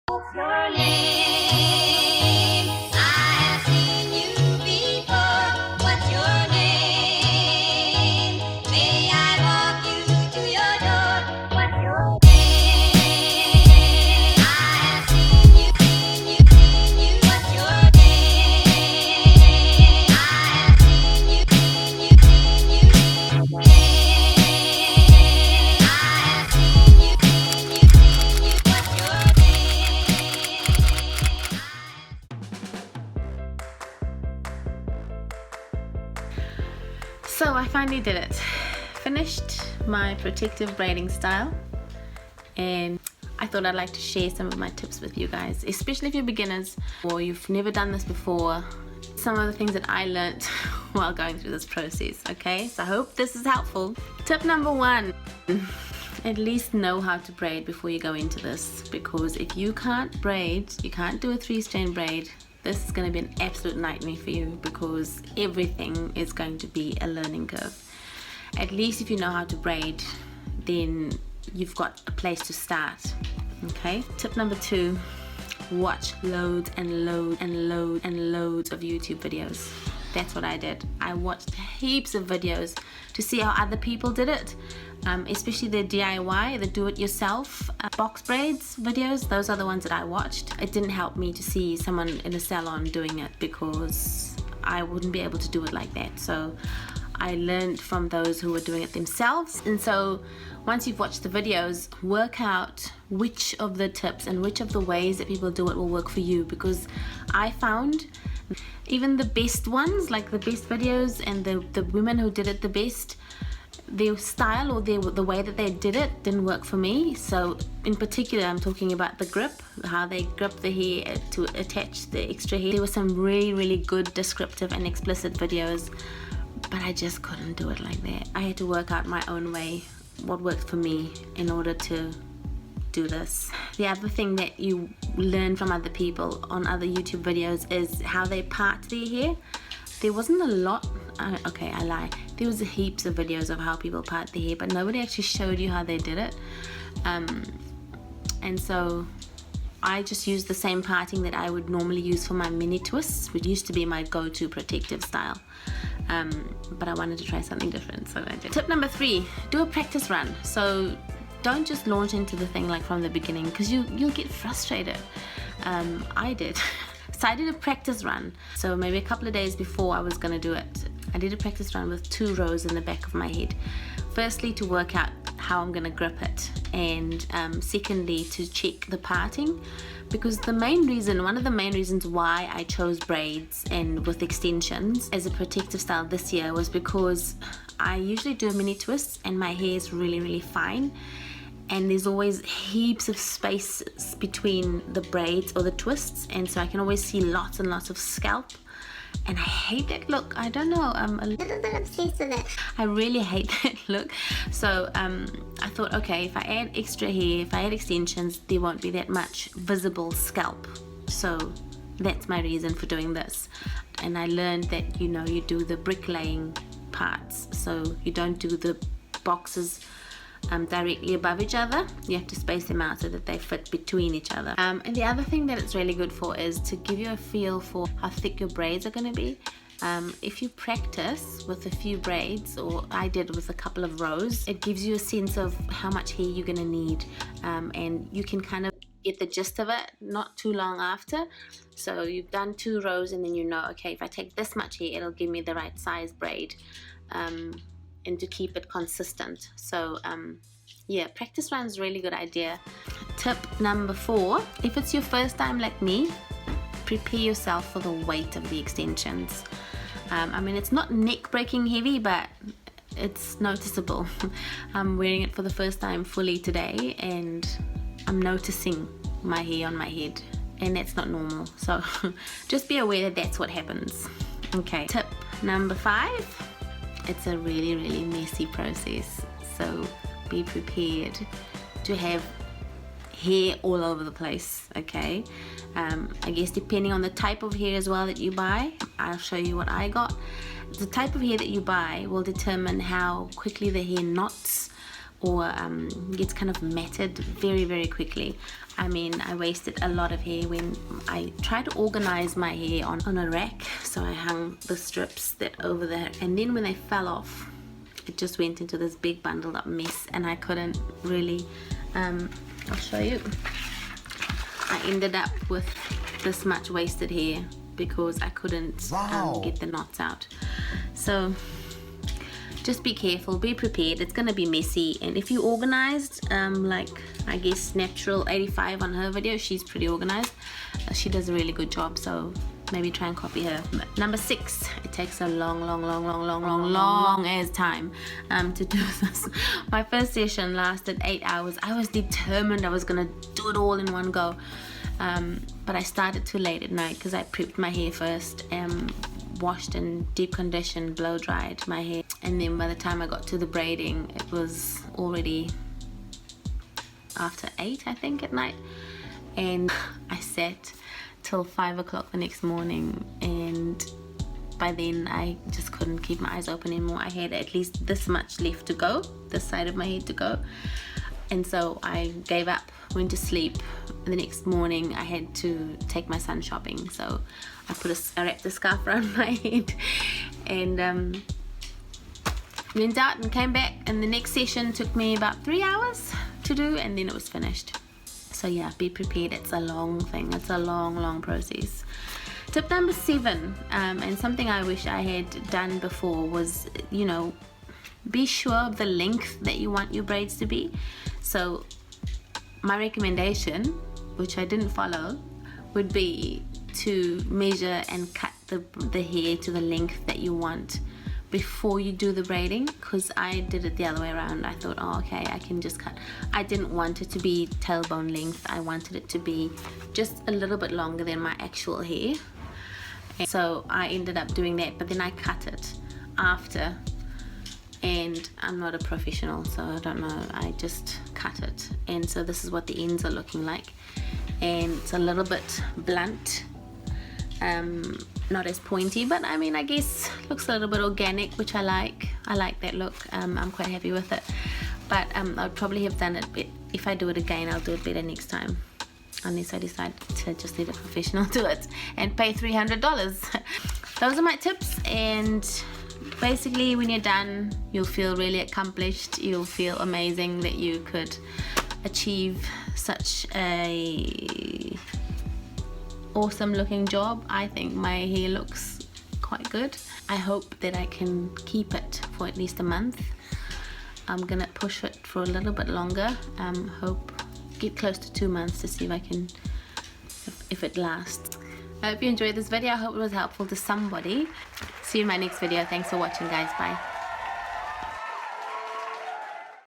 What's your name? I've seen you before. What's your name? May I walk you to your door? What's your name? I've seen you. What's your name? I've seen you. What's your name? So I finally did it. Finished my protective braiding style, and I thought I'd like to share some of my tips with you guys, especially if you're beginners or you've never done this before. Some of the things that I learned while going through this process, okay? So I hope this is helpful. Tip number 1, at least know how to braid before you go into this, because if you can't braid, you can't do a 3-strand braid, this is going to be an absolute nightmare for you, because everything is going to be a learning curve. At least if you know how to braid, then you've got a place to start, okay? Tip number 2, watch loads and loads of YouTube videos. That's what I did. I watched heaps of videos to see how other people did it, especially the DIY, the do-it-yourself box braids videos. Those are the ones that I watched. It didn't help me to see someone in a salon doing it, because I wouldn't be able to do it like that. So I learned from those who were doing it themselves. And so once you've watched the videos, work out which of the tips and which of the ways that people do it will work for you, because I found even the best ones, like the best videos and the women who did it the best, their style or the way that they did it didn't work for me. So in particular, I'm talking about the grip, how they grip the hair to attach the extra hair. There were some really good descriptive and explicit videos, but I just couldn't do it like that. I had to work out my own way, what worked for me, in order to do this. The other thing that you learn from other people on other YouTube videos is how they part their hair. There wasn't a lot, okay, I lie. There was heaps of videos of how people part their hair, but nobody actually showed you how they did it. And so I just used the same parting that I would normally use for my mini twists, which used to be my go-to protective style. But I wanted to try something different, so I did. Tip number 3, do a practice run. So don't just launch into the thing like from the beginning, because you'll get frustrated. I did. So I did a practice run. So maybe a couple of days before I was going to do it, I did a practice run with 2 rows in the back of my head. Firstly, to work out how I'm going to grip it, and secondly, to check the parting, because one of the main reasons why I chose braids and with extensions as a protective style this year was because I usually do a mini twist and my hair is really fine, and there's always heaps of space between the braids or the twists, and so I can always see lots and lots of scalp, and I hate that look. I don't know, I'm a little bit obsessed with it. I really hate that look. So I thought, okay, if I add extra hair, if I add extensions, there won't be that much visible scalp. So that's my reason for doing this. And I learned that, you do the bricklaying parts, so you don't do the boxes directly above each other. You have to space them out so that they fit between each other. And the other thing that it's really good for is to give you a feel for how thick your braids are going to be. If you practice with a few braids, or I did with a couple of rows, it gives you a sense of how much hair you're going to need, and you can kind of get the gist of it not too long after. So you've done 2 rows, and then okay, if I take this much hair, it'll give me the right size braid, and to keep it consistent. So yeah, practice run is a really good idea. Tip number 4, if it's your first time like me, prepare yourself for the weight of the extensions. I mean, it's not neck breaking heavy, but it's noticeable. I'm wearing it for the first time fully today, and I'm noticing my hair on my head, and that's not normal. So just be aware that that's what happens. Okay, tip number 5, it's a really messy process, so be prepared to have hair all over the place, okay? I guess depending on the type of hair as well that you buy, I'll show you what I got. The type of hair that you buy will determine how quickly the hair knots, or gets kind of matted very, very quickly. I mean, I wasted a lot of hair when I tried to organize my hair on a rack. So I hung the strips that over there, and then when they fell off, it just went into this big bundled up mess, and I couldn't really, I'll show you. I ended up with this much wasted hair because I couldn't get the knots out. So just be careful, be prepared. It's gonna be messy, and if you organized, like I guess Natural 85 on her video, she's pretty organized. She does a really good job, so maybe try and copy her. Number 6, it takes a long as time to do this. My first session lasted 8 hours. I was determined I was gonna do it all in one go, but I started too late at night because I prepped my hair first, washed and deep conditioned, blow dried my hair, and then by the time I got to the braiding, it was already after 8, I think, at night, and I sat till 5 o'clock the next morning, and by then I just couldn't keep my eyes open anymore. I had at least this much left to go, this side of my head to go, and so I gave up, went to sleep. The next morning I had to take my son shopping, so I wrapped a scarf around my head and went out and came back, and the next session took me about 3 hours to do, and then it was finished. So yeah, be prepared. It's a long thing. It's a long process. Tip number 7, and something I wish I had done before was, you know, be sure of the length that you want your braids to be. So my recommendation, which I didn't follow, would be to measure and cut the hair to the length that you want before you do the braiding, because I did it the other way around. I thought, oh okay, I can just cut. I didn't want it to be tailbone length. I wanted it to be just a little bit longer than my actual hair, and so I ended up doing that, but then I cut it after, and I'm not a professional, so I don't know, I just cut it, and so this is what the ends are looking like, and it's a little bit blunt, not as pointy, but I mean, I guess looks a little bit organic, which I like that look. I'm quite happy with it, but I'd probably have done it, if I do it again, I'll do it better next time, unless I decide to just let a professional do it and pay $300. Those are my tips, and basically when you're done, you'll feel really accomplished. You'll feel amazing that you could achieve such a awesome looking job. I think my hair looks quite good. I hope that I can keep it for at least a month. I'm gonna push it for a little bit longer. Hope get close to 2 months to see if I can, if it lasts. I hope you enjoyed this video. I hope it was helpful to somebody. See you in my next video. Thanks for watching, guys. Bye.